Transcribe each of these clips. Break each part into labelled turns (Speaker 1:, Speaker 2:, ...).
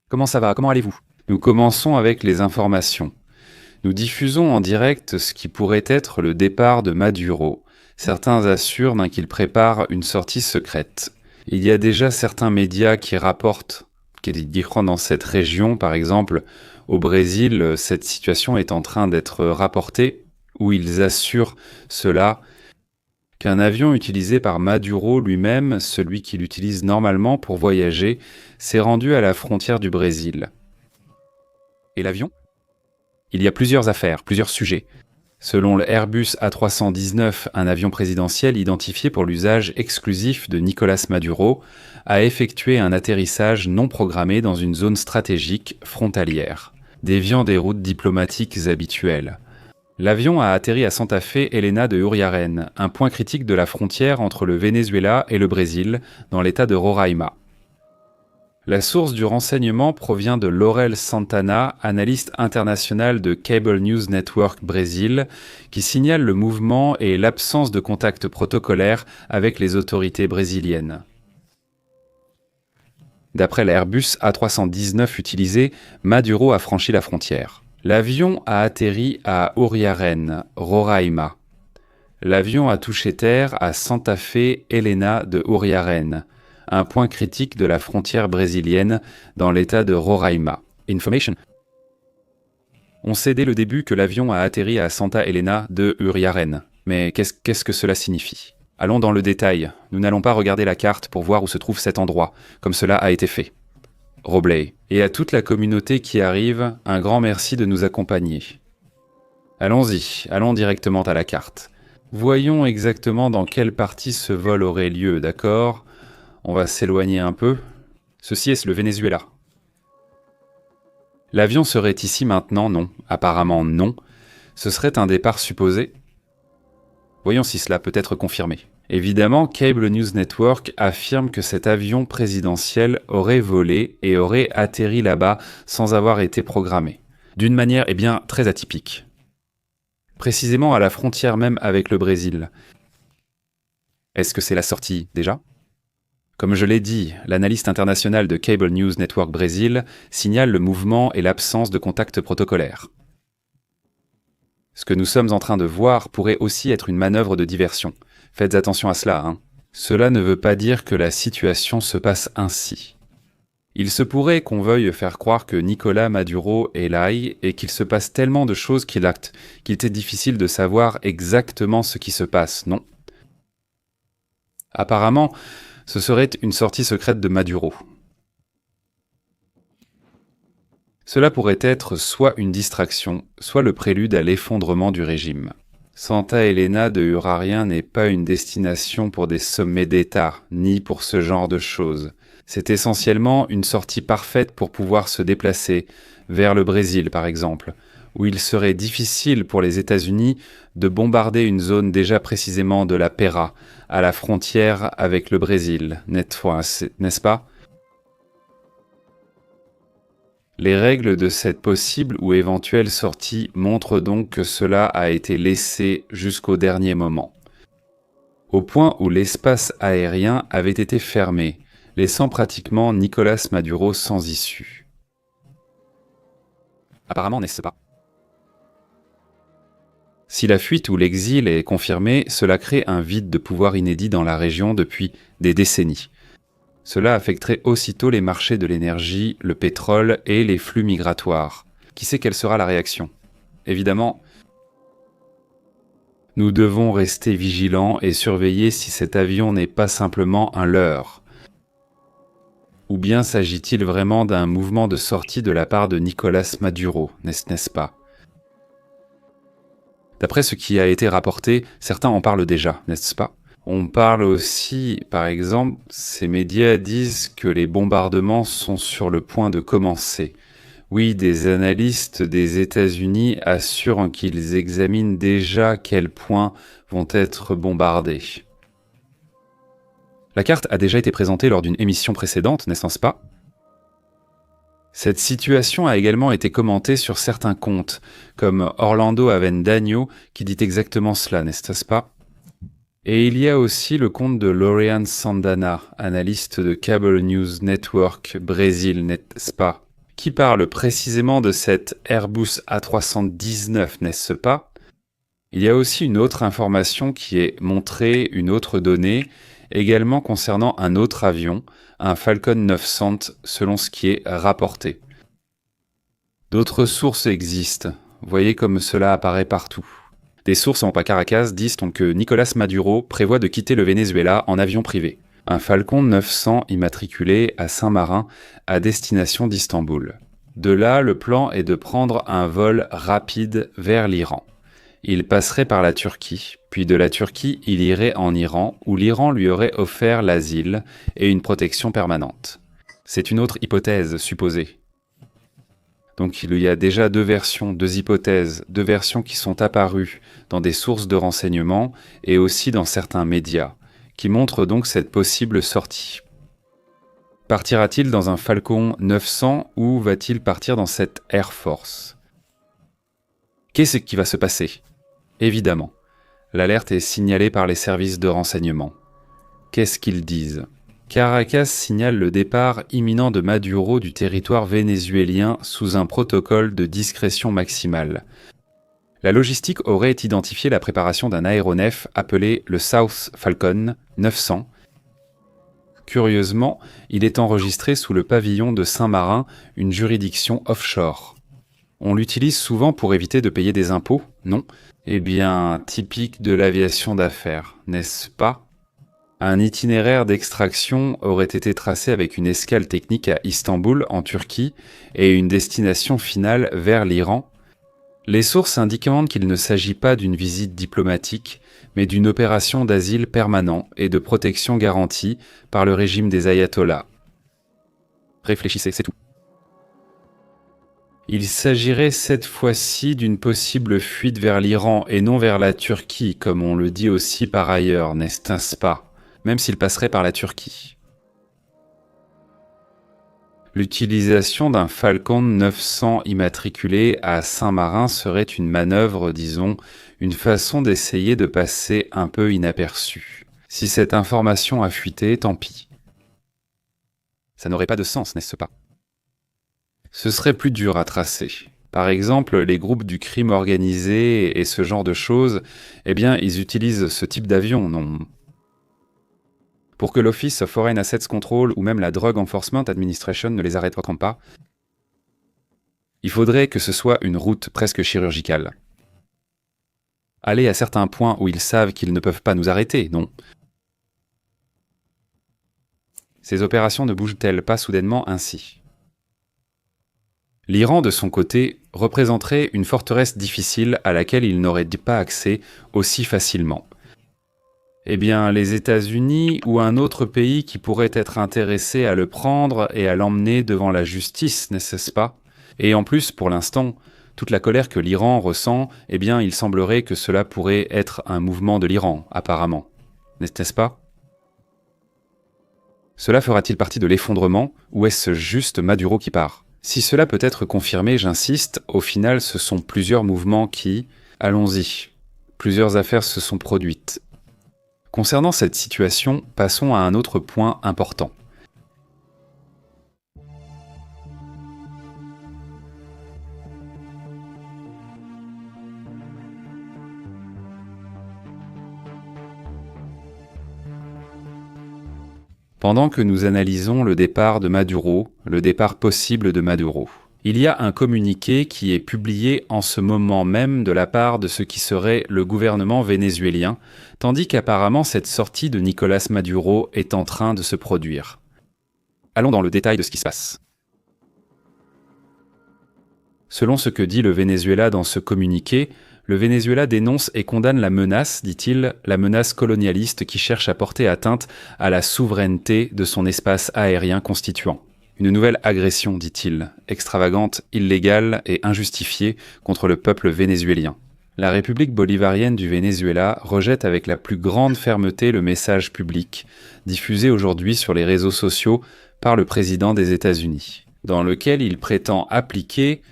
Speaker 1: Comment ça va? Comment allez-vous? Nous commençons avec les informations. Nous diffusons en direct ce qui pourrait être le départ de Maduro. Certains assurent qu'il prépare une sortie secrète. Il y a déjà certains médias qui rapportent qu'il diront dans cette région, par exemple au Brésil, cette situation est en train d'être rapportée, où ils assurent cela, qu'un avion utilisé par Maduro lui-même, celui qu'il utilise normalement pour voyager, s'est rendu à la frontière du Brésil. Et l'avion? Il y a plusieurs affaires, plusieurs sujets. Selon le Airbus A319, un avion présidentiel identifié pour l'usage exclusif de Nicolás Maduro a effectué un atterrissage non programmé dans une zone stratégique frontalière, déviant des routes diplomatiques habituelles. L'avion a atterri à Santa Fe Helena de Uriaren, un point critique de la frontière entre le Venezuela et le Brésil, dans l'état de Roraima. La source du renseignement provient de Laurel Santana, analyste international de Cable News Network Brésil, qui signale le mouvement et l'absence de contact protocolaire avec les autorités brésiliennes. D'après l'Airbus A319 utilisé, Maduro a franchi la frontière. L'avion a atterri à Uriaren, Roraima. L'avion a touché terre à Santa Fe Helena de Uriaren, un point critique de la frontière brésilienne dans l'état de Roraima. Information. On sait dès le début que l'avion a atterri à Santa Helena de Uriaren. Mais qu'est-ce que cela signifie? Allons dans le détail. Nous n'allons pas regarder la carte pour voir où se trouve cet endroit, comme cela a été fait. Robley. Et à toute la communauté qui arrive, un grand merci de nous accompagner. Allons-y, allons directement à la carte. Voyons exactement dans quelle partie ce vol aurait lieu, d'accord? On va s'éloigner un peu. Ceci est le Venezuela. L'avion serait ici maintenant? Non. Apparemment non. Ce serait un départ supposé? Voyons si cela peut être confirmé. Évidemment, Cable News Network affirme que cet avion présidentiel aurait volé et aurait atterri là-bas sans avoir été programmé. D'une manière, très atypique. Précisément à la frontière même avec le Brésil. Est-ce que c'est la sortie déjà? Comme je l'ai dit, l'analyste international de Cable News Network Brésil signale le mouvement et l'absence de contact protocolaire. Ce que nous sommes en train de voir pourrait aussi être une manœuvre de diversion. Faites attention à cela, hein. Cela ne veut pas dire que la situation se passe ainsi. Il se pourrait qu'on veuille faire croire que Nicolás Maduro est là et qu'il se passe tellement de choses qu'il était difficile de savoir exactement ce qui se passe, non? Apparemment, ce serait une sortie secrète de Maduro. Cela pourrait être soit une distraction, soit le prélude à l'effondrement du régime. Santa Helena de Uriaren n'est pas une destination pour des sommets d'État, ni pour ce genre de choses. C'est essentiellement une sortie parfaite pour pouvoir se déplacer, vers le Brésil par exemple, où il serait difficile pour les États-Unis de bombarder une zone déjà précisément de la Pera, à la frontière avec le Brésil, n'est-ce pas? Les règles de cette possible ou éventuelle sortie montrent donc que cela a été laissé jusqu'au dernier moment, au point où l'espace aérien avait été fermé, laissant pratiquement Nicolás Maduro sans issue. Apparemment, n'est-ce pas? Si la fuite ou l'exil est confirmé, cela crée un vide de pouvoir inédit dans la région depuis des décennies. Cela affecterait aussitôt les marchés de l'énergie, le pétrole et les flux migratoires. Qui sait quelle sera la réaction? Évidemment, nous devons rester vigilants et surveiller si cet avion n'est pas simplement un leurre. Ou bien s'agit-il vraiment d'un mouvement de sortie de la part de Nicolás Maduro, n'est-ce pas? D'après ce qui a été rapporté, certains en parlent déjà, n'est-ce pas? On parle aussi, par exemple, ces médias disent que les bombardements sont sur le point de commencer. Oui, des analystes des États-Unis assurent qu'ils examinent déjà quels points vont être bombardés. La carte a déjà été présentée lors d'une émission précédente, n'est-ce pas? Cette situation a également été commentée sur certains comptes, comme Orlando Avendaño, qui dit exactement cela, n'est-ce pas? Et il y a aussi le compte de Laurian Sandana, analyste de Cable News Network Brésil, n'est-ce pas? qui parle précisément de cette Airbus A319, n'est-ce pas? Il y a aussi une autre information qui est montrée, une autre donnée, également concernant un autre avion, un Falcon 900, selon ce qui est rapporté. D'autres sources existent, voyez comme cela apparaît partout. Des sources en Caracas disent donc que Nicolás Maduro prévoit de quitter le Venezuela en avion privé. Un Falcon 900 immatriculé à Saint-Marin à destination d'Istanbul. De là, le plan est de prendre un vol rapide vers l'Iran. Il passerait par la Turquie, puis de la Turquie, il irait en Iran, où l'Iran lui aurait offert l'asile et une protection permanente. C'est une autre hypothèse supposée. Donc il y a déjà deux versions, deux hypothèses, deux versions qui sont apparues dans des sources de renseignements et aussi dans certains médias, qui montrent donc cette possible sortie. Partira-t-il dans un Falcon 900 ou va-t-il partir dans cette Air Force? Qu'est-ce qui va se passer? Évidemment, l'alerte est signalée par les services de renseignement. Qu'est-ce qu'ils disent? Caracas signale le départ imminent de Maduro du territoire vénézuélien sous un protocole de discrétion maximale. La logistique aurait identifié la préparation d'un aéronef appelé le South Falcon 900. Curieusement, il est enregistré sous le pavillon de Saint-Marin, une juridiction offshore. On l'utilise souvent pour éviter de payer des impôts, non? Eh bien, typique de l'aviation d'affaires, n'est-ce pas? Un itinéraire d'extraction aurait été tracé avec une escale technique à Istanbul, en Turquie, et une destination finale vers l'Iran. Les sources indiquent qu'il ne s'agit pas d'une visite diplomatique, mais d'une opération d'asile permanent et de protection garantie par le régime des ayatollahs. Réfléchissez, c'est tout. Il s'agirait cette fois-ci d'une possible fuite vers l'Iran et non vers la Turquie, comme on le dit aussi par ailleurs, n'est-ce pas? Même s'il passerait par la Turquie. L'utilisation d'un Falcon 900 immatriculé à Saint-Marin serait une manœuvre, disons, une façon d'essayer de passer un peu inaperçu. Si cette information a fuité, tant pis. Ça n'aurait pas de sens, n'est-ce pas? Ce serait plus dur à tracer. Par exemple, les groupes du crime organisé et ce genre de choses, eh bien, ils utilisent ce type d'avion, non? Pour que l'Office of Foreign Assets Control ou même la Drug Enforcement Administration ne les arrêtent pas, il faudrait que ce soit une route presque chirurgicale. Aller à certains points où ils savent qu'ils ne peuvent pas nous arrêter, non? Ces opérations ne bougent-elles pas soudainement ainsi? L'Iran, de son côté, représenterait une forteresse difficile à laquelle il n'aurait pas accès aussi facilement. Eh bien, les États-Unis ou un autre pays qui pourrait être intéressé à le prendre et à l'emmener devant la justice, n'est-ce pas? Et en plus, pour l'instant, toute la colère que l'Iran ressent, eh bien, il semblerait que cela pourrait être un mouvement de l'Iran, apparemment. N'est-ce pas? Cela fera-t-il partie de l'effondrement, ou est-ce juste Maduro qui part? Si cela peut être confirmé, j'insiste, au final, ce sont plusieurs mouvements qui... Allons-y. Plusieurs affaires se sont produites. Concernant cette situation, passons à un autre point important. Pendant que nous analysons le départ de Maduro, le départ possible de Maduro, il y a un communiqué qui est publié en ce moment même de la part de ce qui serait le gouvernement vénézuélien, tandis qu'apparemment cette sortie de Nicolás Maduro est en train de se produire. Allons dans le détail de ce qui se passe. Selon ce que dit le Venezuela dans ce communiqué, le Venezuela dénonce et condamne la menace, dit-il, la menace colonialiste qui cherche à porter atteinte à la souveraineté de son espace aérien constituant. Une nouvelle agression, dit-il, extravagante, illégale et injustifiée contre le peuple vénézuélien. La République bolivarienne du Venezuela rejette avec la plus grande fermeté le message public, diffusé aujourd'hui sur les réseaux sociaux par le président des États-Unis, dans lequel il prétend appliquer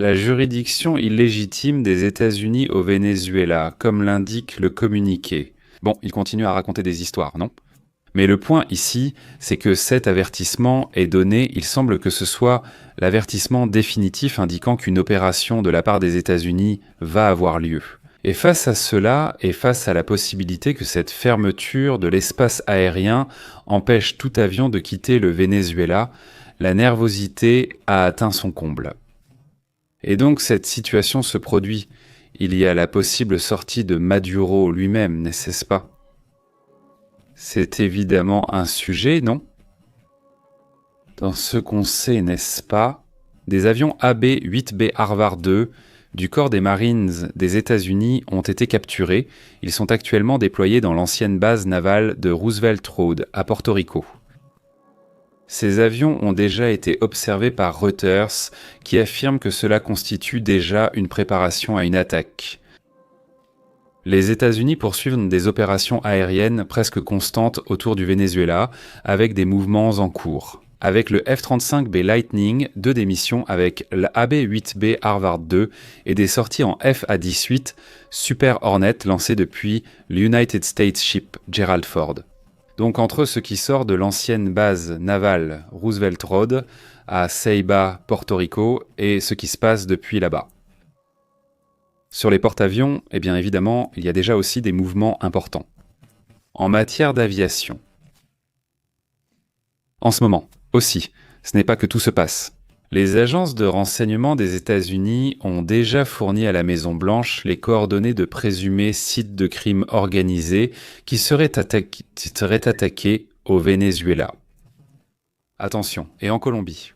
Speaker 1: la juridiction illégitime des États-Unis au Venezuela, comme l'indique le communiqué. Bon, il continue à raconter des histoires, non ? Mais le point ici, c'est que cet avertissement est donné, il semble que ce soit l'avertissement définitif indiquant qu'une opération de la part des États-Unis va avoir lieu. Et face à cela, et face à la possibilité que cette fermeture de l'espace aérien empêche tout avion de quitter le Venezuela, la nervosité a atteint son comble. Et donc cette situation se produit. Il y a la possible sortie de Maduro lui-même, n'est-ce pas? C'est évidemment un sujet, non? Dans ce qu'on sait, n'est-ce pas? Des avions AB-8B Harvard II du corps des Marines des États-Unis ont été capturés. Ils sont actuellement déployés dans l'ancienne base navale de Roosevelt Road, à Porto Rico. Ces avions ont déjà été observés par Reuters, qui affirme que cela constitue déjà une préparation à une attaque. Les États-Unis poursuivent des opérations aériennes presque constantes autour du Venezuela, avec des mouvements en cours. Avec le F-35B Lightning, 2 des missions avec l'AB-8B Harvard II et des sorties en FA-18 Super Hornet lancées depuis l'United States Ship Gerald Ford. Donc entre ce qui sort de l'ancienne base navale Roosevelt Road à Ceiba, Porto Rico, et ce qui se passe depuis là-bas. Sur les porte-avions, eh bien évidemment, il y a déjà aussi des mouvements importants. En matière d'aviation. En ce moment, aussi, ce n'est pas que tout se passe. Les agences de renseignement des États-Unis ont déjà fourni à la Maison-Blanche les coordonnées de présumés sites de crimes organisés qui seraient attaqués au Venezuela. Attention, et en Colombie.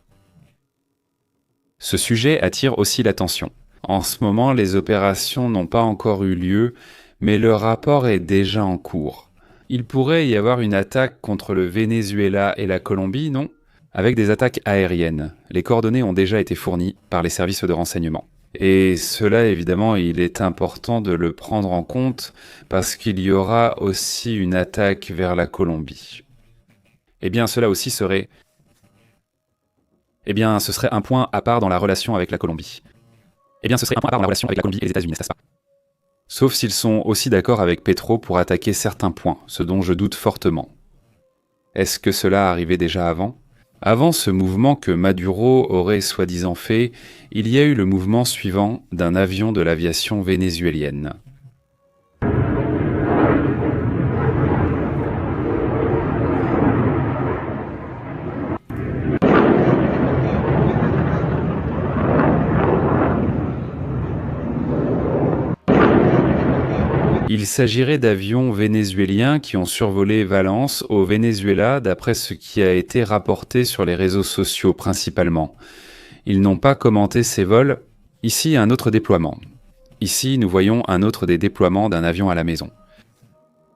Speaker 1: Ce sujet attire aussi l'attention. En ce moment, les opérations n'ont pas encore eu lieu, mais le rapport est déjà en cours. Il pourrait y avoir une attaque contre le Venezuela et la Colombie, non ? Avec des attaques aériennes. Les coordonnées ont déjà été fournies par les services de renseignement. Et cela, évidemment, il est important de le prendre en compte parce qu'il y aura aussi une attaque vers la Colombie. Eh bien, cela aussi serait... Eh bien, ce serait un point à part dans la relation avec la Colombie. Eh bien, ce serait un point à part dans la relation avec la Colombie et les États-Unis, n'est-ce pas ? Sauf s'ils sont aussi d'accord avec Petro pour attaquer certains points, ce dont je doute fortement. Est-ce que cela arrivait déjà avant ? Avant ce mouvement que Maduro aurait soi-disant fait, il y a eu le mouvement suivant d'un avion de l'aviation vénézuélienne. Il s'agirait d'avions vénézuéliens qui ont survolé Valence au Venezuela d'après ce qui a été rapporté sur les réseaux sociaux principalement. Ils n'ont pas commenté ces vols. Ici, un autre déploiement. Ici, nous voyons un autre des déploiements d'un avion à la maison.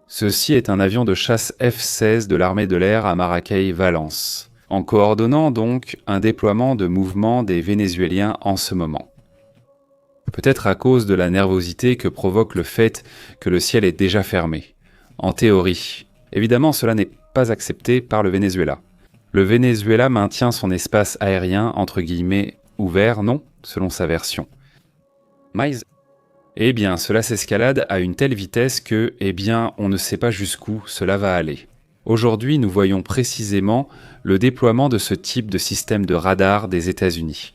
Speaker 1: Ceci est un avion de chasse F-16 de l'armée de l'air à Maracay, Valence, en coordonnant donc un déploiement de mouvement des Vénézuéliens en ce moment. Peut-être à cause de la nervosité que provoque le fait que le ciel est déjà fermé. En théorie. Évidemment, cela n'est pas accepté par le Venezuela. Le Venezuela maintient son espace aérien, entre guillemets, ouvert, non, selon sa version. Mais, eh bien, cela s'escalade à une telle vitesse que, eh bien, on ne sait pas jusqu'où cela va aller. Aujourd'hui, nous voyons précisément le déploiement de ce type de système de radar des États-Unis.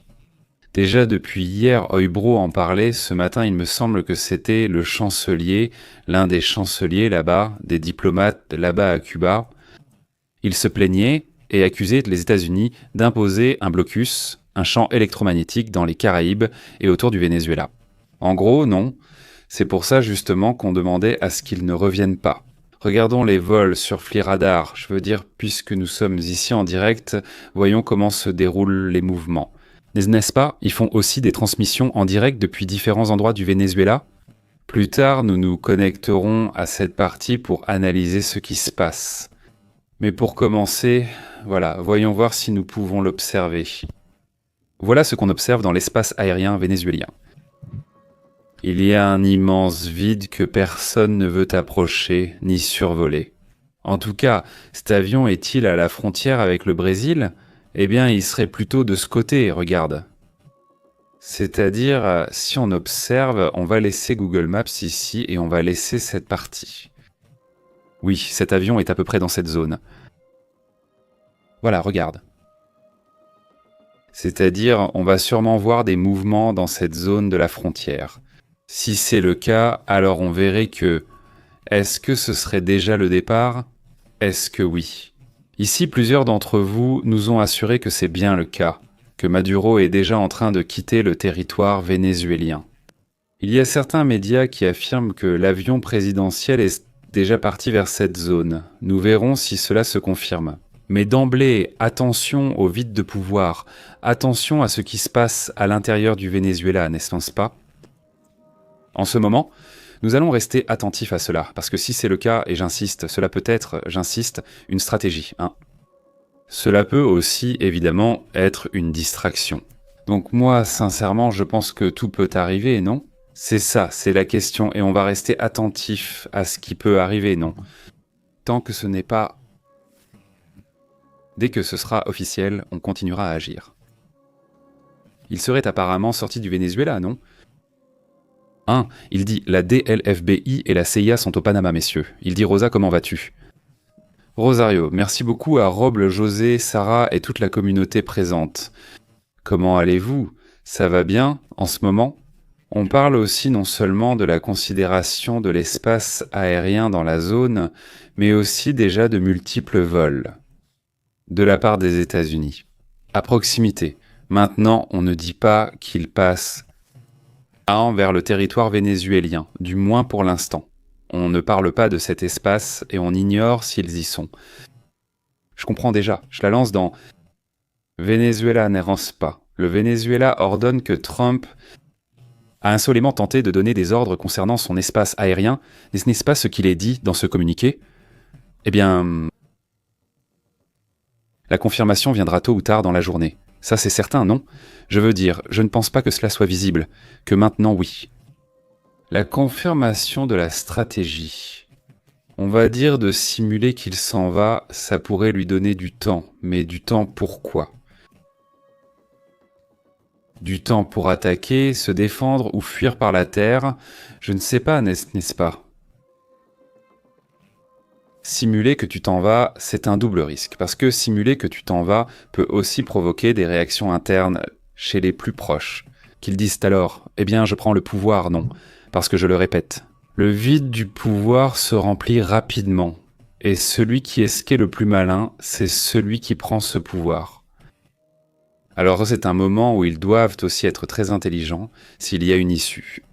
Speaker 1: Déjà depuis hier, Hoybro en parlait, ce matin il me semble que c'était le chancelier, l'un des chanceliers là-bas, des diplomates là-bas à Cuba. Il se plaignait et accusait les États-Unis d'imposer un blocus, un champ électromagnétique dans les Caraïbes et autour du Venezuela. En gros, non, c'est pour ça justement qu'on demandait à ce qu'ils ne reviennent pas. Regardons les vols sur FlyRadar, je veux dire, puisque nous sommes ici en direct, voyons comment se déroulent les mouvements. N'est-ce pas, ils font aussi des transmissions en direct depuis différents endroits du Venezuela ? Plus tard, nous nous connecterons à cette partie pour analyser ce qui se passe. Mais pour commencer, voilà, voyons voir si nous pouvons l'observer. Voilà ce qu'on observe dans l'espace aérien vénézuélien. Il y a un immense vide que personne ne veut approcher ni survoler. En tout cas, cet avion est-il à la frontière avec le Brésil ? Eh bien, il serait plutôt de ce côté, regarde. C'est-à-dire, si on observe, on va laisser Google Maps ici et on va laisser cette partie. Oui, cet avion est à peu près dans cette zone. Voilà, regarde. C'est-à-dire, on va sûrement voir des mouvements dans cette zone de la frontière. Si c'est le cas, alors on verrait que... Est-ce que ce serait déjà le départ? Est-ce que oui? Ici, plusieurs d'entre vous nous ont assuré que c'est bien le cas, que Maduro est déjà en train de quitter le territoire vénézuélien. Il y a certains médias qui affirment que l'avion présidentiel est déjà parti vers cette zone. Nous verrons si cela se confirme. Mais d'emblée, attention au vide de pouvoir, attention à ce qui se passe à l'intérieur du Venezuela, n'est-ce pas? En ce moment, nous allons rester attentifs à cela, parce que si c'est le cas, et j'insiste, cela peut être, j'insiste, une stratégie. Cela peut aussi, évidemment, être une distraction. Donc moi, sincèrement, je pense que tout peut arriver, non? C'est ça, c'est la question, et on va rester attentif à ce qui peut arriver, non? Tant que ce n'est pas... Dès que ce sera officiel, on continuera à agir. Il serait apparemment sorti du Venezuela, non? Il dit « La DLFBI et la CIA sont au Panama, messieurs. » Il dit « Rosa, comment vas-tu ?» Rosario, merci beaucoup à Roble, José, Sarah et toute la communauté présente. Comment allez-vous? Ça va bien en ce moment? On parle aussi non seulement de la considération de l'espace aérien dans la zone, mais aussi déjà de multiples vols de la part des États-Unis. À proximité. Maintenant, on ne dit pas qu'ils passent vers le territoire vénézuélien, du moins pour l'instant. On ne parle pas de cet espace et on ignore s'ils y sont. Je comprends déjà, je la lance dans Venezuela n'érance pas. Le Venezuela ordonne que Trump a insolemment tenté de donner des ordres concernant son espace aérien. N'est-ce pas ce qu'il est dit dans ce communiqué? Eh bien, la confirmation viendra tôt ou tard dans la journée. Ça c'est certain, non? Je veux dire, je ne pense pas que cela soit visible, que maintenant oui. La confirmation de la stratégie. On va dire de simuler qu'il s'en va, ça pourrait lui donner du temps. Mais du temps pourquoi? Du temps pour attaquer, se défendre ou fuir par la terre? Je ne sais pas, n'est-ce pas? Simuler que tu t'en vas, c'est un double risque, parce que simuler que tu t'en vas peut aussi provoquer des réactions internes chez les plus proches, qu'ils disent alors « Eh bien, je prends le pouvoir, non », parce que je le répète. Le vide du pouvoir se remplit rapidement, et celui qui est ce qu'est le plus malin, c'est celui qui prend ce pouvoir. Alors c'est un moment où ils doivent aussi être très intelligents s'il y a une issue.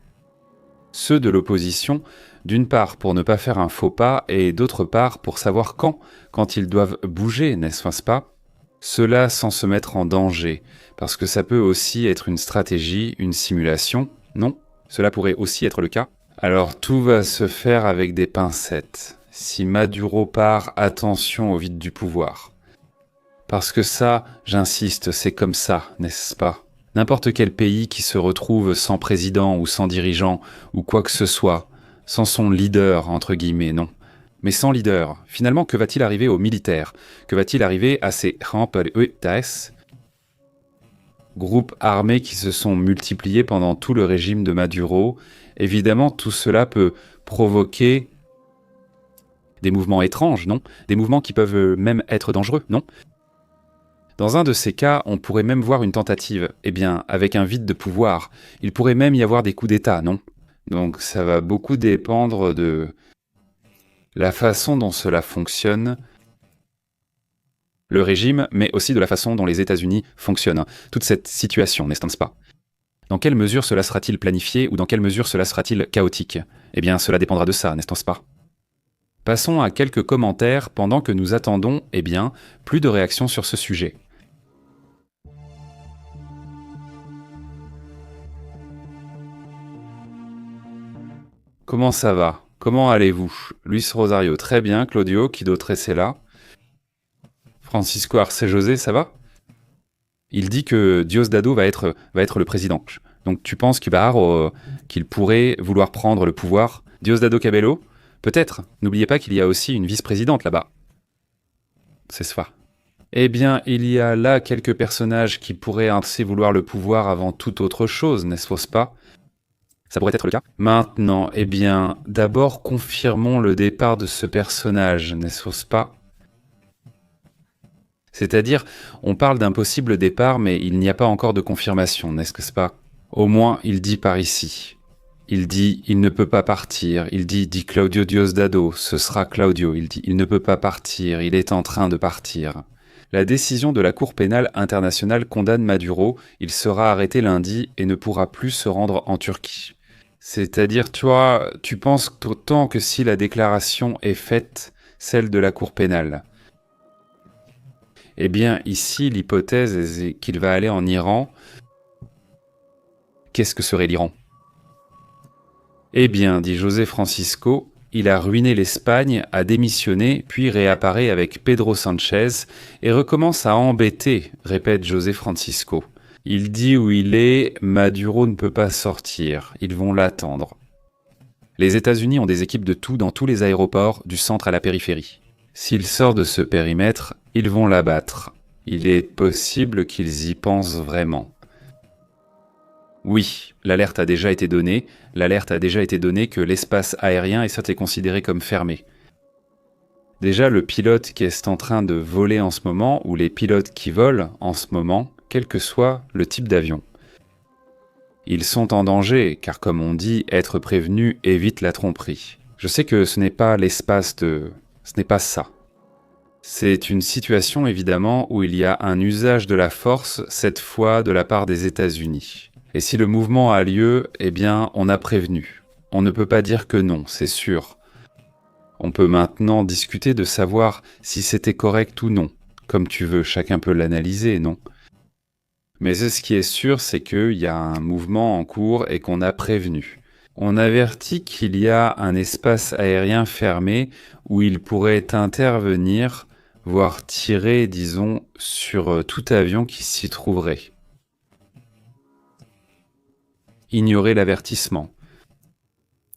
Speaker 1: Ceux de l'opposition, d'une part pour ne pas faire un faux pas et d'autre part pour savoir quand ils doivent bouger, n'est-ce pas? Cela sans se mettre en danger, parce que ça peut aussi être une stratégie, une simulation, non? Cela pourrait aussi être le cas. Alors tout va se faire avec des pincettes. Si Maduro part, attention au vide du pouvoir. Parce que ça, j'insiste, c'est comme ça, n'est-ce pas? N'importe quel pays qui se retrouve sans président ou sans dirigeant ou quoi que ce soit, sans son leader, entre guillemets, non. Mais sans leader, finalement, que va-t-il arriver aux militaires? Que va-t-il arriver à ces groupes armés qui se sont multipliés pendant tout le régime de Maduro? Évidemment, tout cela peut provoquer des mouvements étranges, non? Des mouvements qui peuvent même être dangereux, non? Dans un de ces cas, on pourrait même voir une tentative, eh bien, avec un vide de pouvoir. Il pourrait même y avoir des coups d'État, non? Donc ça va beaucoup dépendre de la façon dont cela fonctionne, le régime, mais aussi de la façon dont les États-Unis fonctionnent. Toute cette situation, n'est-ce pas? Dans quelle mesure cela sera-t-il planifié ou dans quelle mesure cela sera-t-il chaotique? Eh bien, cela dépendra de ça, n'est-ce pas? Passons à quelques commentaires pendant que nous attendons, eh bien, plus de réactions sur ce sujet. Comment ça va? Comment allez-vous? Luis Rosario, très bien. Claudio, qui d'autre est là? Francisco Arce José, ça va? Il dit que Diosdado va être le président. Donc tu penses qu'il pourrait vouloir prendre le pouvoir? Diosdado Cabello? Peut-être. N'oubliez pas qu'il y a aussi une vice-présidente là-bas. C'est ça. Eh bien, il y a là quelques personnages qui pourraient ainsi vouloir le pouvoir avant toute autre chose, n'est-ce pas? Ça pourrait être le cas. Maintenant, eh bien, d'abord confirmons le départ de ce personnage, n'est-ce pas? C'est-à-dire, on parle d'un possible départ, mais il n'y a pas encore de confirmation, n'est-ce pas? Au moins, il dit par ici. Il dit « il ne peut pas partir », il dit Claudio Diosdado, ce sera Claudio, il dit « il ne peut pas partir, il est en train de partir ». La décision de la Cour pénale internationale condamne Maduro, il sera arrêté lundi et ne pourra plus se rendre en Turquie. C'est-à-dire, tu penses autant que si la déclaration est faite, celle de la Cour pénale. Eh bien, ici, l'hypothèse est qu'il va aller en Iran. Qu'est-ce que serait l'Iran? Eh bien, dit José Francisco, il a ruiné l'Espagne, a démissionné, puis réapparaît avec Pedro Sanchez et recommence à embêter, répète José Francisco. Il dit où il est, Maduro ne peut pas sortir, ils vont l'attendre. Les États-Unis ont des équipes de tout dans tous les aéroports, du centre à la périphérie. S'il sort de ce périmètre, ils vont l'abattre. Il est possible qu'ils y pensent vraiment. Oui, l'alerte a déjà été donnée. L'alerte a déjà été donnée que l'espace aérien est considéré comme fermé. Déjà, le pilote qui est en train de voler en ce moment, ou les pilotes qui volent en ce moment, quel que soit le type d'avion. Ils sont en danger, car comme on dit, être prévenu évite la tromperie. Je sais que ce n'est pas ce n'est pas ça. C'est une situation évidemment où il y a un usage de la force, cette fois de la part des États-Unis. Et si le mouvement a lieu, eh bien, on a prévenu. On ne peut pas dire que non, c'est sûr. On peut maintenant discuter de savoir si c'était correct ou non. Comme tu veux, chacun peut l'analyser, non? Mais ce qui est sûr, c'est qu'il y a un mouvement en cours et qu'on a prévenu. On avertit qu'il y a un espace aérien fermé où il pourrait intervenir, voire tirer, disons, sur tout avion qui s'y trouverait. Ignorer l'avertissement.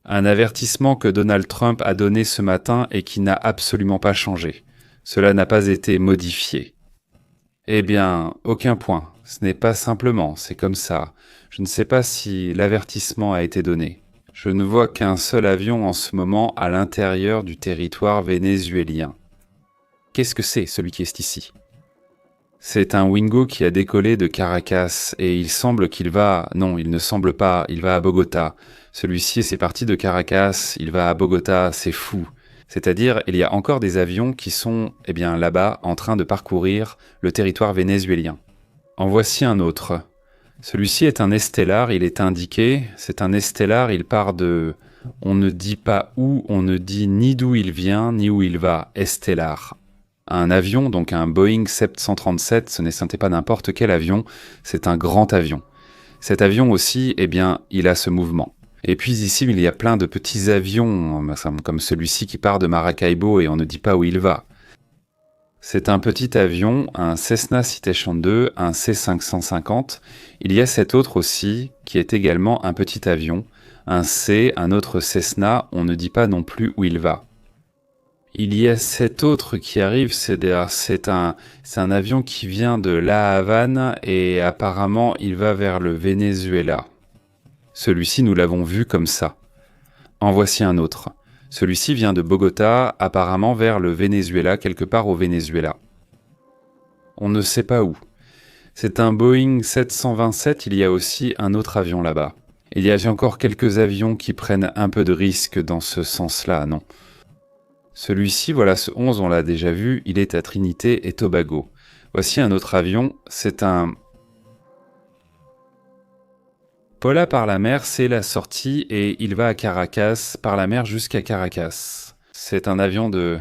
Speaker 1: Un avertissement que Donald Trump a donné ce matin et qui n'a absolument pas changé. Cela n'a pas été modifié. Eh bien, aucun point. Ce n'est pas simplement, c'est comme ça. Je ne sais pas si l'avertissement a été donné. Je ne vois qu'un seul avion en ce moment à l'intérieur du territoire vénézuélien. Qu'est-ce que c'est, celui qui est ici? C'est un Wingo qui a décollé de Caracas et il semble qu'il va... Non, il ne semble pas, il va à Bogota. Celui-ci, c'est parti de Caracas, il va à Bogota, c'est fou. C'est-à-dire, il y a encore des avions qui sont, eh bien, là-bas, en train de parcourir le territoire vénézuélien. En voici un autre. Celui-ci est un Estelar, il est indiqué. C'est un Estelar, il part de... On ne dit pas où, on ne dit ni d'où il vient, ni où il va. Estelar. Un avion, donc un Boeing 737, ce n'est pas n'importe quel avion, c'est un grand avion. Cet avion aussi, eh bien, il a ce mouvement. Et puis ici, il y a plein de petits avions, comme celui-ci qui part de Maracaibo et on ne dit pas où il va. C'est un petit avion, un Cessna Citation 2, un C550. Il y a cet autre aussi, qui est également un petit avion, un C, un autre Cessna, on ne dit pas non plus où il va. Il y a cet autre qui arrive, c'est un avion qui vient de La Havane et apparemment il va vers le Venezuela. Celui-ci, nous l'avons vu comme ça. En voici un autre. Celui-ci vient de Bogota, apparemment vers le Venezuela, quelque part au Venezuela. On ne sait pas où. C'est un Boeing 727, il y a aussi un autre avion là-bas. Il y a encore quelques avions qui prennent un peu de risque dans ce sens-là, non? Celui-ci, voilà, ce 11, on l'a déjà vu, il est à Trinité et Tobago. Voici un autre avion, c'est un... Pola par la mer, c'est la sortie et il va à Caracas, par la mer jusqu'à Caracas. C'est un avion de...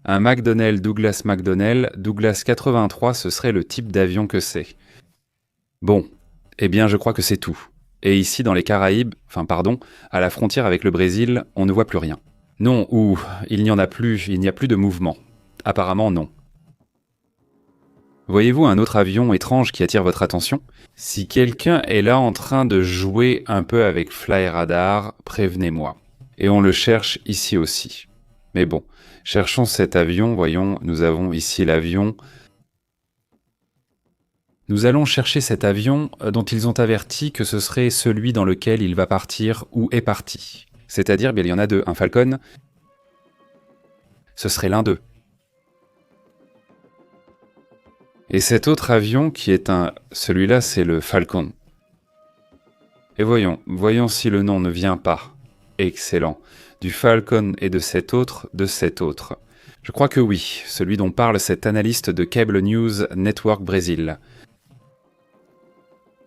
Speaker 1: Un McDonnell Douglas McDonnell, Douglas 83, ce serait le type d'avion que c'est. Bon, eh bien je crois que c'est tout. Et ici, dans les Caraïbes, à la frontière avec le Brésil, on ne voit plus rien. Non, ou il n'y en a plus, il n'y a plus de mouvement. Apparemment, non. Voyez-vous un autre avion étrange qui attire votre attention? Si quelqu'un est là en train de jouer un peu avec Flyradar, prévenez-moi. Et on le cherche ici aussi. Mais bon, cherchons cet avion, voyons, nous avons ici l'avion. Nous allons chercher cet avion dont ils ont averti que ce serait celui dans lequel il va partir ou est parti. C'est-à-dire, bien, il y en a deux, un Falcon, ce serait l'un d'eux. Et cet autre avion qui est celui-là, c'est le Falcon. Et voyons si le nom ne vient pas. Excellent. Du Falcon et de cet autre. Je crois que oui, celui dont parle cet analyste de Cable News Network Brésil.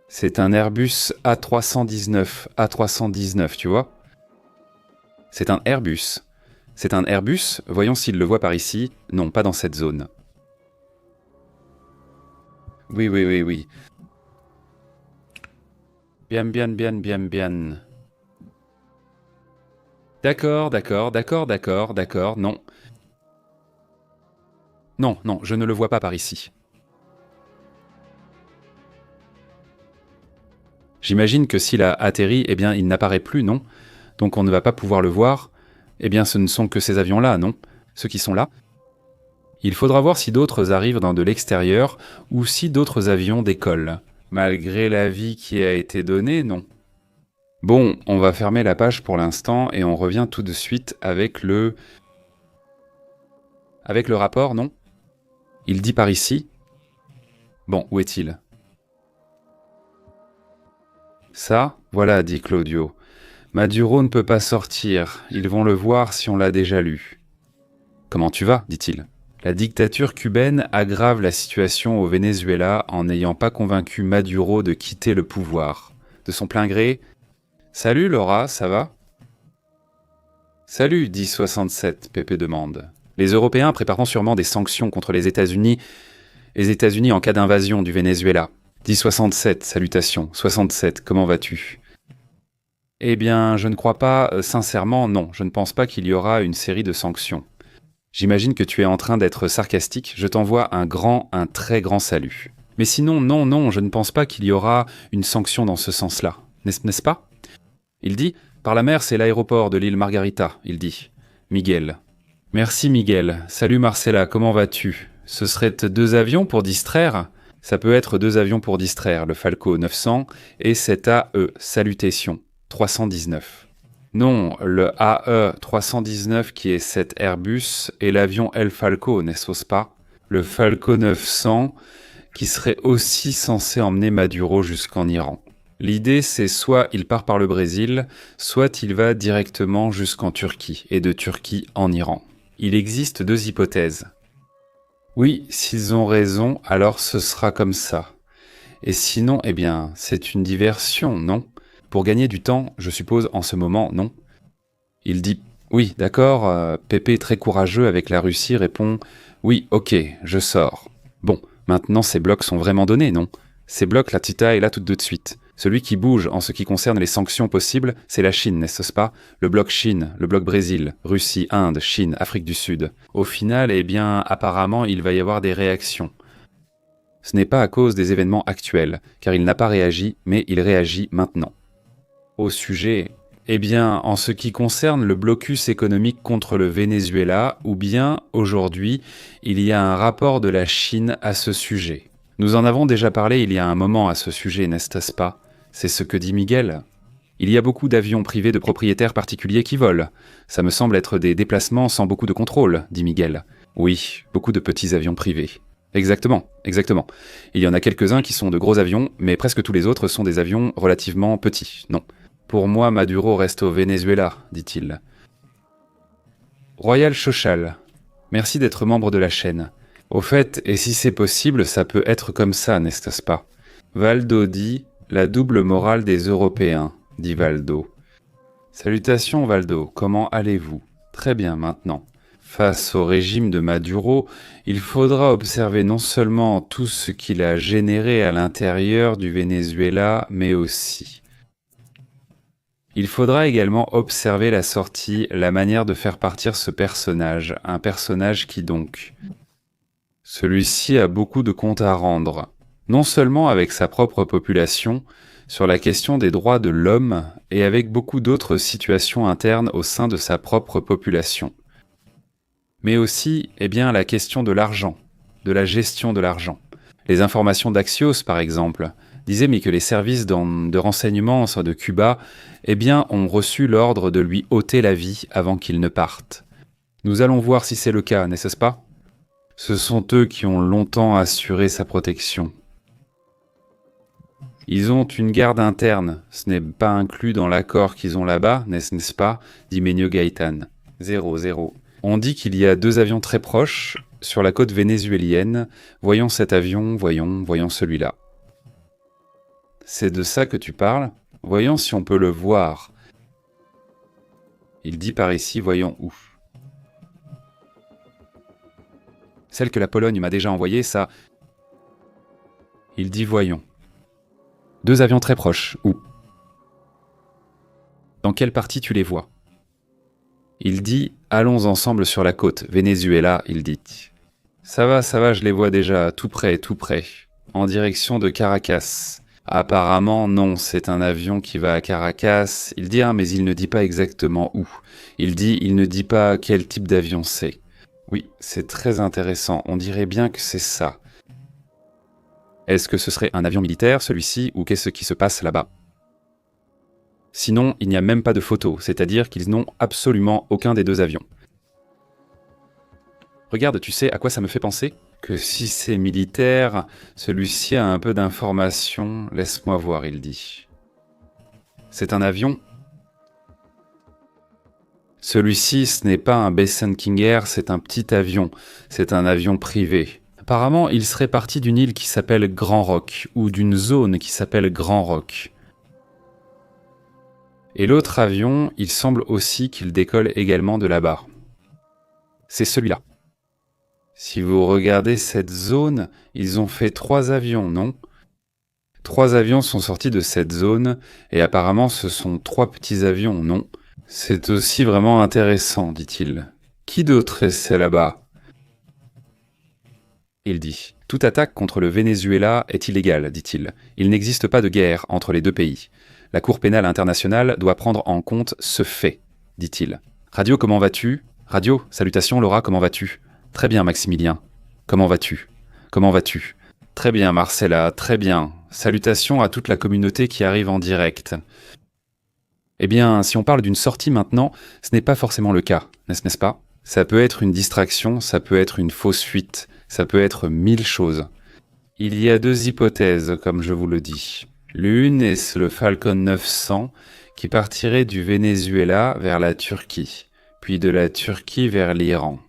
Speaker 1: C'est un Airbus A319, tu vois? C'est un Airbus. Voyons s'il le voit par ici. Non, pas dans cette zone. Oui. Bien. D'accord, non. Non, je ne le vois pas par ici. J'imagine que s'il a atterri, eh bien, il n'apparaît plus, non? Donc on ne va pas pouvoir le voir. Eh bien, ce ne sont que ces avions-là, non? Ceux qui sont là. Il faudra voir si d'autres arrivent de l'extérieur ou si d'autres avions décollent. Malgré l'avis qui a été donné, non. Bon, on va fermer la page pour l'instant et on revient tout de suite avec le rapport, non? Il dit par ici. Bon, où est-il? Ça, voilà, dit Claudio. Maduro ne peut pas sortir, ils vont le voir si on l'a déjà lu. Comment tu vas, dit-il. La dictature cubaine aggrave la situation au Venezuela en n'ayant pas convaincu Maduro de quitter le pouvoir. De son plein gré. Salut Laura, ça va? Salut, dit 67, Pépé demande. Les Européens prépareront sûrement des sanctions contre les États-Unis en cas d'invasion du Venezuela. Dit 67, salutations. 67, comment vas-tu? Eh bien, je ne crois pas, sincèrement, non, je ne pense pas qu'il y aura une série de sanctions. J'imagine que tu es en train d'être sarcastique, je t'envoie un très grand salut. Mais sinon, non, je ne pense pas qu'il y aura une sanction dans ce sens-là. N'est-ce pas? Il dit, par la mer, c'est l'aéroport de l'île Margarita, il dit. Miguel. Merci Miguel. Salut Marcella, comment vas-tu? Ce serait 2 avions pour distraire? Ça peut être 2 avions pour distraire, le Falco 900 et cet AE, Salutation, 319. Non, le AE 319 qui est cet Airbus et l'avion El Falco, n'est-ce pas? Le Falco 900 qui serait aussi censé emmener Maduro jusqu'en Iran. L'idée, c'est soit il part par le Brésil, soit il va directement jusqu'en Turquie, et de Turquie en Iran. Il existe 2 hypothèses. Oui, s'ils ont raison, alors ce sera comme ça. Et sinon, eh bien, c'est une diversion, non? Pour gagner du temps, je suppose, en ce moment, non? Il dit « Oui, d'accord, Pépé, très courageux avec la Russie, répond « Oui, ok, je sors. » Bon, maintenant ces blocs sont vraiment donnés, non? Ces blocs, la Tita est là tout de suite. Celui qui bouge en ce qui concerne les sanctions possibles, c'est la Chine, n'est-ce pas? Le bloc Chine, le bloc Brésil, Russie, Inde, Chine, Afrique du Sud. Au final, eh bien, apparemment, il va y avoir des réactions. Ce n'est pas à cause des événements actuels, car il n'a pas réagi, mais il réagit maintenant. Au sujet, eh bien, en ce qui concerne le blocus économique contre le Venezuela, ou bien, aujourd'hui, il y a un rapport de la Chine à ce sujet. Nous en avons déjà parlé il y a un moment à ce sujet, n'est-ce pas? C'est ce que dit Miguel. Il y a beaucoup d'avions privés de propriétaires particuliers qui volent. Ça me semble être des déplacements sans beaucoup de contrôle, dit Miguel. Oui, beaucoup de petits avions privés. Exactement. Il y en a quelques-uns qui sont de gros avions, mais presque tous les autres sont des avions relativement petits, non. Pour moi, Maduro reste au Venezuela, dit-il. Royal Chochal, merci d'être membre de la chaîne. Au fait, et si c'est possible, ça peut être comme ça, n'est-ce pas? Valdo dit « La double morale des Européens », dit Valdo. Salutations Valdo, comment allez-vous? Très bien maintenant. Face au régime de Maduro, il faudra observer non seulement tout ce qu'il a généré à l'intérieur du Venezuela, mais aussi... Il faudra également observer la sortie, la manière de faire partir ce personnage, un personnage qui donc... Celui-ci a beaucoup de comptes à rendre, non seulement avec sa propre population, sur la question des droits de l'homme, et avec beaucoup d'autres situations internes au sein de sa propre population. Mais aussi, la question de l'argent, de la gestion de l'argent. Les informations d'Axios, par exemple, disaient mais que les services de renseignement de Cuba eh bien, ont reçu l'ordre de lui ôter la vie avant qu'il ne parte. Nous allons voir si c'est le cas, n'est-ce pas? Ce sont eux qui ont longtemps assuré sa protection. Ils ont une garde interne, ce n'est pas inclus dans l'accord qu'ils ont là-bas, n'est-ce pas? Dit Ménio Gaëtan. 0-0. On dit qu'il y a 2 avions très proches, sur la côte vénézuélienne. Voyons cet avion, voyons celui-là. C'est de ça que tu parles? Voyons si on peut le voir. Il dit par ici, voyons où. Celle que la Pologne m'a déjà envoyée, ça... Il dit voyons. 2 avions très proches, où? Dans quelle partie tu les vois? Il dit allons ensemble sur la côte, Venezuela, il dit. Ça va, je les vois déjà, tout près, en direction de Caracas. Apparemment, non, c'est un avion qui va à Caracas. Il dit, mais il ne dit pas exactement où. Il ne dit pas quel type d'avion c'est. Oui, c'est très intéressant, on dirait bien que c'est ça. Est-ce que ce serait un avion militaire, celui-ci, ou qu'est-ce qui se passe là-bas? Sinon, il n'y a même pas de photo, c'est-à-dire qu'ils n'ont absolument aucun des 2 avions. Regarde, tu sais à quoi ça me fait penser? Que si c'est militaire, celui-ci a un peu d'informations. Laisse-moi voir, il dit. C'est un avion? Celui-ci, ce n'est pas un Besen King Air, c'est un petit avion. C'est un avion privé. Apparemment, il serait parti d'une île qui s'appelle Grand Rock, ou d'une zone qui s'appelle Grand Rock. Et l'autre avion, il semble aussi qu'il décolle également de là-bas. C'est celui-là. Si vous regardez cette zone, ils ont fait 3 avions, non? 3 avions sont sortis de cette zone, et apparemment ce sont 3 petits avions, non? C'est aussi vraiment intéressant, dit-il. Qui d'autre est là-bas? Il dit. Toute attaque contre le Venezuela est illégale, dit-il. Il n'existe pas de guerre entre les 2 pays. La Cour pénale internationale doit prendre en compte ce fait, dit-il. Radio, comment vas-tu? Radio, salutations Laura, comment vas-tu? Très bien, Maximilien. Comment vas-tu? Comment vas-tu? Très bien, Marcella, très bien. Salutations à toute la communauté qui arrive en direct. Eh bien, si on parle d'une sortie maintenant, ce n'est pas forcément le cas, n'est-ce pas? Ça peut être une distraction, ça peut être une fausse fuite, ça peut être 1000 choses. Il y a 2 hypothèses, comme je vous le dis. L'une est le Falcon 900 qui partirait du Venezuela vers la Turquie, puis de la Turquie vers l'Iran.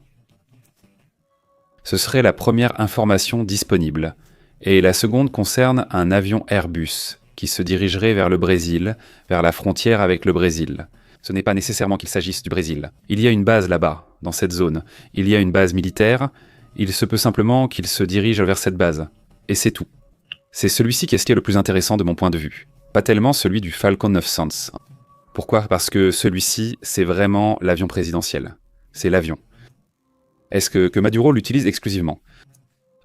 Speaker 1: Ce serait la première information disponible. Et la seconde concerne un avion Airbus qui se dirigerait vers le Brésil, vers la frontière avec le Brésil. Ce n'est pas nécessairement qu'il s'agisse du Brésil. Il y a une base là-bas, dans cette zone. Il y a une base militaire. Il se peut simplement qu'il se dirige vers cette base. Et c'est tout. C'est celui-ci qui est le plus intéressant de mon point de vue. Pas tellement celui du Falcon 900. Pourquoi? Parce que celui-ci, c'est vraiment l'avion présidentiel. C'est l'avion. Est-ce que Maduro l'utilise exclusivement?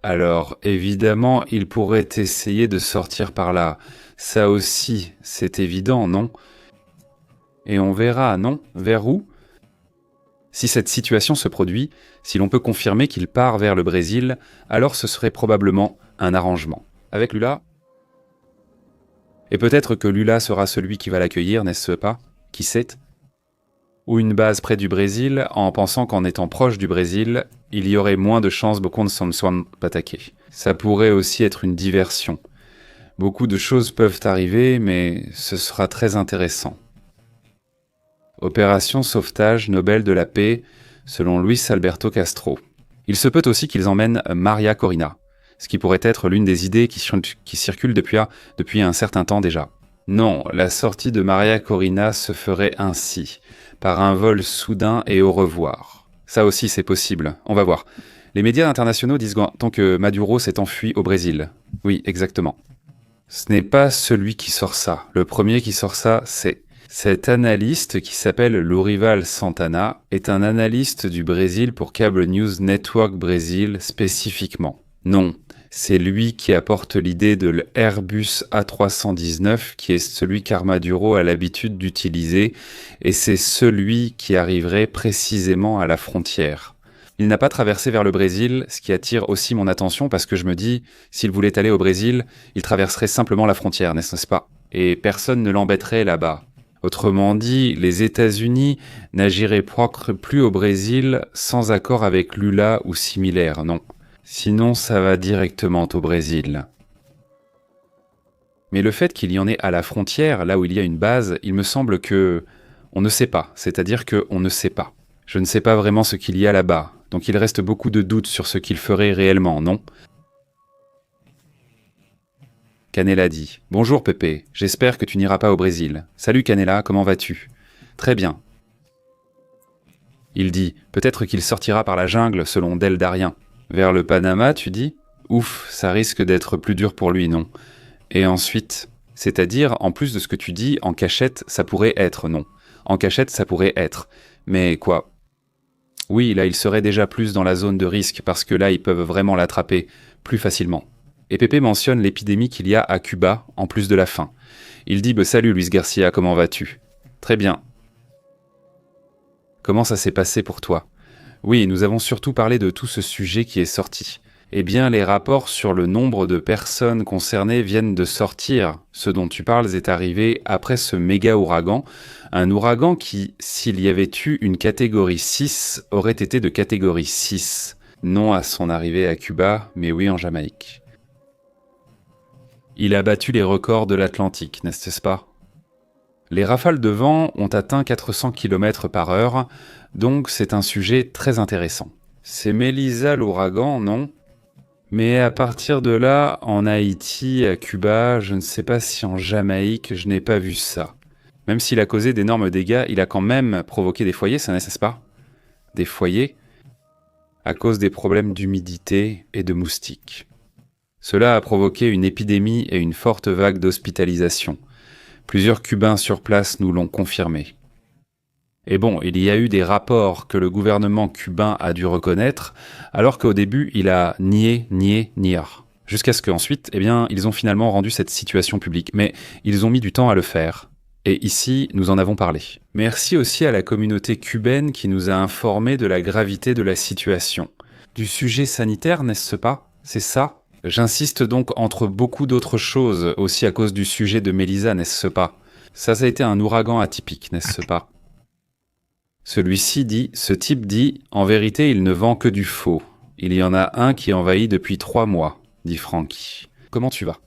Speaker 1: Alors, évidemment, il pourrait essayer de sortir par là. Ça aussi, c'est évident, non? Et on verra, non? Vers où? Si cette situation se produit, si l'on peut confirmer qu'il part vers le Brésil, alors ce serait probablement un arrangement. Avec Lula? Et peut-être que Lula sera celui qui va l'accueillir, n'est-ce pas? Qui sait? Ou une base près du Brésil, en pensant qu'en étant proche du Brésil, il y aurait moins de chances beaucoup de s'en attaquer. Ça pourrait aussi être une diversion. Beaucoup de choses peuvent arriver, mais ce sera très intéressant. Opération sauvetage Nobel de la paix, selon Luis Alberto Castro. Il se peut aussi qu'ils emmènent Maria Corina, ce qui pourrait être l'une des idées qui circulent depuis un certain temps déjà. Non, la sortie de Maria Corina se ferait ainsi, par un vol soudain et au revoir. Ça aussi c'est possible, on va voir. Les médias internationaux disent tant que Maduro s'est enfui au Brésil. Oui, exactement. Ce n'est pas celui qui sort ça. Le premier qui sort ça, c'est... Cet analyste, qui s'appelle Lourival Santana, est un analyste du Brésil pour Cable News Network Brésil spécifiquement. Non, c'est lui qui apporte l'idée de l'Airbus A319, qui est celui qu'Armaduro a l'habitude d'utiliser, et c'est celui qui arriverait précisément à la frontière. Il n'a pas traversé vers le Brésil, ce qui attire aussi mon attention parce que je me dis, s'il voulait aller au Brésil, il traverserait simplement la frontière, n'est-ce pas? Et personne ne l'embêterait là-bas. Autrement dit, les États-Unis n'agiraient plus au Brésil sans accord avec Lula ou similaire, non. Sinon, ça va directement au Brésil. Mais le fait qu'il y en ait à la frontière, là où il y a une base, il me semble que on ne sait pas, c'est-à-dire qu'on ne sait pas. Je ne sais pas vraiment ce qu'il y a là-bas, donc il reste beaucoup de doutes sur ce qu'il ferait réellement, non? Canella dit « Bonjour Pépé, j'espère que tu n'iras pas au Brésil. Salut Canella, comment vas-tu ?»« Très bien. » Il dit « Peut-être qu'il sortira par la jungle selon Del Darien. »« Vers le Panama, tu dis ? Ouf, ça risque d'être plus dur pour lui, non ? Et ensuite, c'est-à-dire, en plus de ce que tu dis, en cachette, ça pourrait être, non. En cachette, ça pourrait être. Mais quoi ? Oui, là, il serait déjà plus dans la zone de risque, parce que là, ils peuvent vraiment l'attraper plus facilement. Et Pépé mentionne l'épidémie qu'il y a à Cuba, en plus de la faim. Il dit « Salut Luis Garcia, comment vas-tu ?»« Très bien. »« Comment ça s'est passé pour toi ?»« Oui, nous avons surtout parlé de tout ce sujet qui est sorti. » Eh bien, les rapports sur le nombre de personnes concernées viennent de sortir. Ce dont tu parles est arrivé après ce méga ouragan. Un ouragan qui, s'il y avait eu une catégorie 6, aurait été de catégorie 6. Non à son arrivée à Cuba, mais oui en Jamaïque. Il a battu les records de l'Atlantique, n'est-ce pas? Les rafales de vent ont atteint 400 km/h, donc c'est un sujet très intéressant. C'est Melissa l'ouragan, non? Mais à partir de là, en Haïti, à Cuba, je ne sais pas si en Jamaïque, je n'ai pas vu ça. Même s'il a causé d'énormes dégâts, il a quand même provoqué des foyers, ça n'est-ce pas? Des foyers à cause des problèmes d'humidité et de moustiques. Cela a provoqué une épidémie et une forte vague d'hospitalisation. Plusieurs Cubains sur place nous l'ont confirmé. Et bon, il y a eu des rapports que le gouvernement cubain a dû reconnaître, alors qu'au début, il a nié. Jusqu'à ce qu'ensuite, ils ont finalement rendu cette situation publique. Mais ils ont mis du temps à le faire. Et ici, nous en avons parlé. Merci aussi à la communauté cubaine qui nous a informés de la gravité de la situation. Du sujet sanitaire, n'est-ce pas? C'est ça? J'insiste donc entre beaucoup d'autres choses, aussi à cause du sujet de Melissa, n'est-ce pas? Ça a été un ouragan atypique, n'est-ce pas? Celui-ci dit, ce type dit, en vérité il ne vend que du faux. Il y en a un qui envahit depuis 3 mois, dit Frankie. Comment tu vas?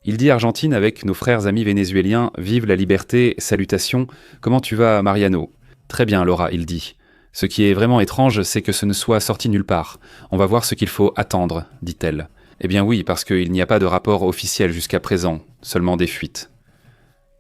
Speaker 1: Il dit Argentine avec nos frères amis vénézuéliens, vive la liberté, salutations. Comment tu vas Mariano? Très bien Laura, il dit. Ce qui est vraiment étrange, c'est que ce ne soit sorti nulle part. On va voir ce qu'il faut attendre, dit-elle. Eh bien oui, parce qu'il n'y a pas de rapport officiel jusqu'à présent, seulement des fuites.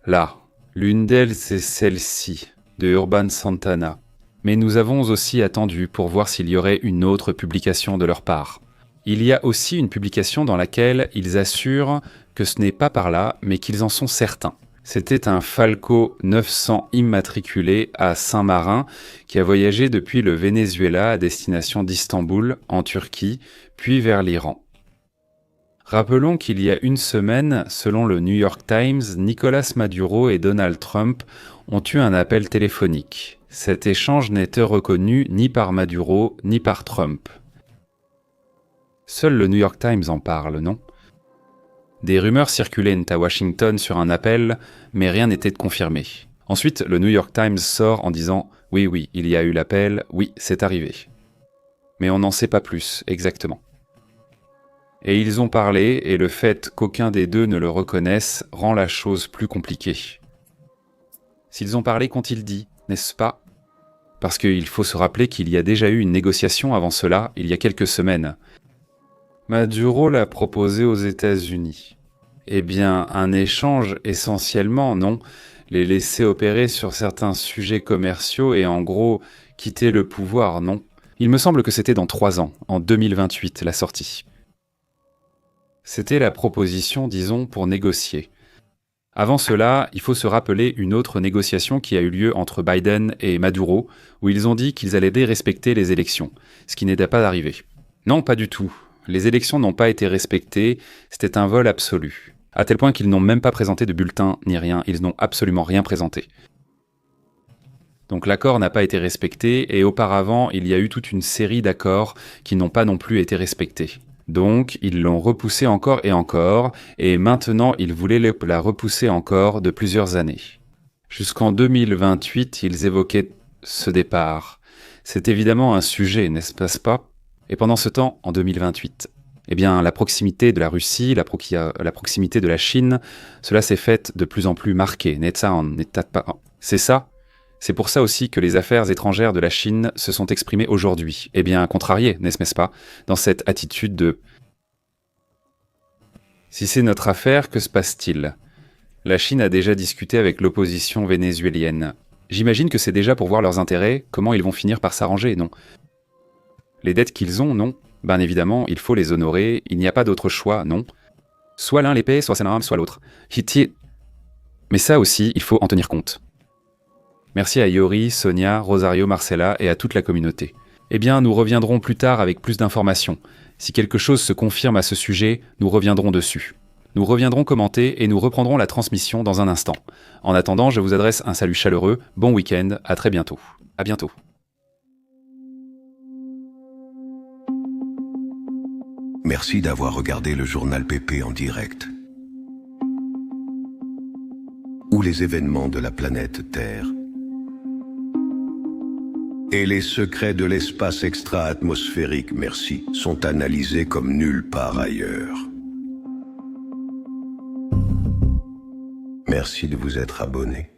Speaker 1: Là, l'une d'elles c'est celle-ci, de Urban Santana. Mais nous avons aussi attendu pour voir s'il y aurait une autre publication de leur part. Il y a aussi une publication dans laquelle ils assurent que ce n'est pas par là, mais qu'ils en sont certains. C'était un Falco 900 immatriculé à Saint-Marin qui a voyagé depuis le Venezuela à destination d'Istanbul, en Turquie, puis vers l'Iran. Rappelons qu'il y a une semaine, selon le New York Times, Nicolas Maduro et Donald Trump ont eu un appel téléphonique. Cet échange n'était reconnu ni par Maduro ni par Trump. Seul le New York Times en parle, non? Des rumeurs circulaient à Washington sur un appel, mais rien n'était confirmé. Ensuite, le New York Times sort en disant « Oui, il y a eu l'appel, oui, c'est arrivé. » Mais on n'en sait pas plus, exactement. Et ils ont parlé, et le fait qu'aucun des deux ne le reconnaisse rend la chose plus compliquée. S'ils ont parlé, qu'ont-ils dit, n'est-ce pas? Parce qu'il faut se rappeler qu'il y a déjà eu une négociation avant cela, il y a quelques semaines. Maduro l'a proposé aux États-Unis. Eh bien, un échange essentiellement, non? Les laisser opérer sur certains sujets commerciaux et en gros, quitter le pouvoir, non? Il me semble que c'était dans 3 ans, en 2028, la sortie. C'était la proposition, disons, pour négocier. Avant cela, il faut se rappeler une autre négociation qui a eu lieu entre Biden et Maduro, où ils ont dit qu'ils allaient respecter les élections, ce qui n'était pas arrivé. Non, pas du tout. Les élections n'ont pas été respectées, c'était un vol absolu. À tel point qu'ils n'ont même pas présenté de bulletin ni rien, ils n'ont absolument rien présenté. Donc l'accord n'a pas été respecté et auparavant il y a eu toute une série d'accords qui n'ont pas non plus été respectés. Donc ils l'ont repoussé encore et maintenant ils voulaient la repousser encore de plusieurs années. Jusqu'en 2028 ils évoquaient ce départ. C'est évidemment un sujet, n'est-ce pas? Et pendant ce temps, en 2028, eh bien, la proximité de la Russie, la proximité de la Chine, cela s'est fait de plus en plus marqué. C'est ça. C'est pour ça aussi que les affaires étrangères de la Chine se sont exprimées aujourd'hui. Eh bien, contrariées, n'est-ce pas, dans cette attitude de « Si c'est notre affaire, que se passe-t-il » La Chine a déjà discuté avec l'opposition vénézuélienne. J'imagine que c'est déjà pour voir leurs intérêts, comment ils vont finir par s'arranger, non? Les dettes qu'ils ont, non? Ben évidemment, il faut les honorer, il n'y a pas d'autre choix, non? Soit l'un les paie, soit c'est l'un, soit l'autre. Mais ça aussi, il faut en tenir compte. Merci à Yori, Sonia, Rosario, Marcella et à toute la communauté. Eh bien, nous reviendrons plus tard avec plus d'informations. Si quelque chose se confirme à ce sujet, nous reviendrons dessus. Nous reviendrons commenter et nous reprendrons la transmission dans un instant. En attendant, je vous adresse un salut chaleureux, bon week-end, à très bientôt. À bientôt.
Speaker 2: Merci d'avoir regardé le journal PP en direct. Où les événements de la planète Terre et les secrets de l'espace extra-atmosphérique, merci, sont analysés comme nulle part ailleurs. Merci de vous être abonné.